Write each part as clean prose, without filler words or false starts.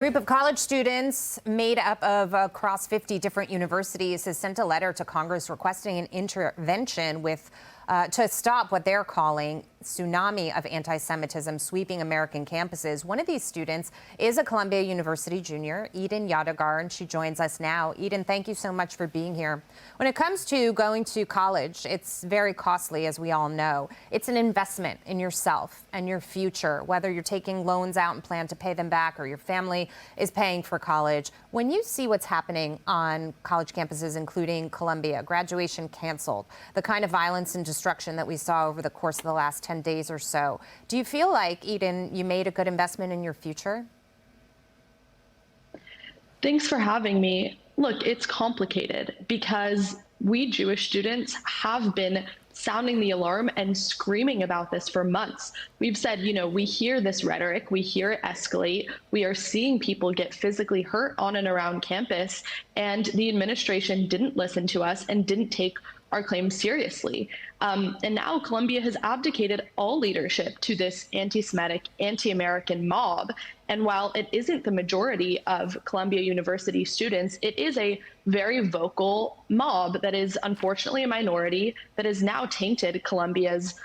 Group of college students made up of across 50 different universities has sent a letter to Congress requesting an intervention to stop what they're calling tsunami of anti-Semitism sweeping American campuses. One of these students is a Columbia University junior, Eden Yadegar, and she joins us now. Eden, thank you so much for being here. When it comes to going to college, it's very costly, as we all know. It's an investment in yourself and your future, whether you're taking loans out and plan to pay them back or your family is paying for college. When you see what's happening on college campuses, including Columbia, graduation canceled, the kind of violence and destruction that we saw over the course of the last 10 days or so, do you feel like, Eden, you made a good investment in your future? Thanks for having me. Look, it's complicated because we Jewish students have been sounding the alarm and screaming about this for months. We've said, we hear this rhetoric, we hear it escalate, we are seeing people get physically hurt on and around campus, and the administration didn't listen to us and didn't take our claims seriously. And now Columbia has abdicated all leadership to this anti-Semitic, anti-American mob. And while it isn't the majority of Columbia University students, it is a very vocal mob that is unfortunately a minority that has now tainted Columbia's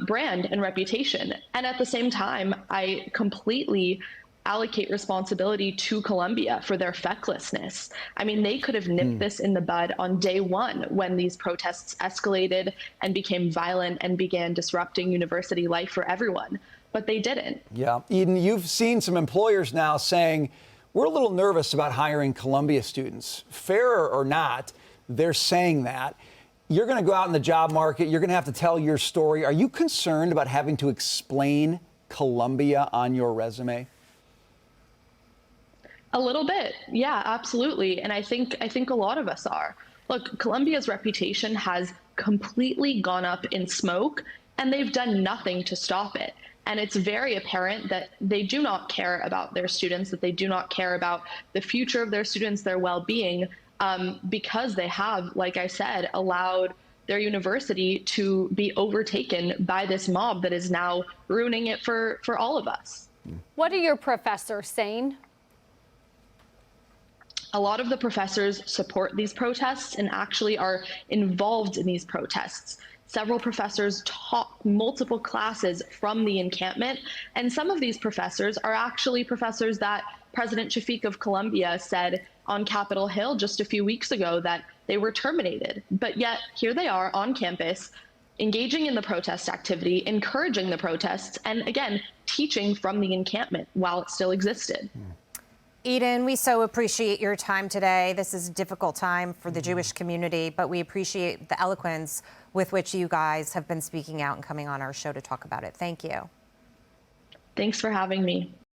brand and reputation. And at the same time, I completely allocate responsibility to Columbia for their fecklessness. I mean, they could have nipped this in the bud on day one when these protests escalated and became violent and began disrupting university life for everyone, but they didn't. Yeah. Eden, you've seen some employers now saying, we're a little nervous about hiring Columbia students. Fair or not, they're saying that. You're going to go out in the job market. You're going to have to tell your story. Are you concerned about having to explain Columbia on your resume? A little bit. Yeah, absolutely. And I think a lot of us are. Look, Columbia's reputation has completely gone up in smoke, and they've done nothing to stop it. And it's very apparent that they do not care about their students, that they do not care about the future of their students, their well-being, because they have, like I said, allowed their university to be overtaken by this mob that is now ruining it for all of us. What are your professors saying? A lot of the professors support these protests and actually are involved in these protests. Several professors taught multiple classes from the encampment, and some of these professors are actually professors that President Shafiq of Columbia said on Capitol Hill just a few weeks ago that they were terminated. But yet here they are on campus, engaging in the protest activity, encouraging the protests, and again, teaching from the encampment while it still existed. Eden, we so appreciate your time today. This is a difficult time for the Jewish community, but we appreciate the eloquence with which you guys have been speaking out and coming on our show to talk about it. Thank you. Thanks for having me.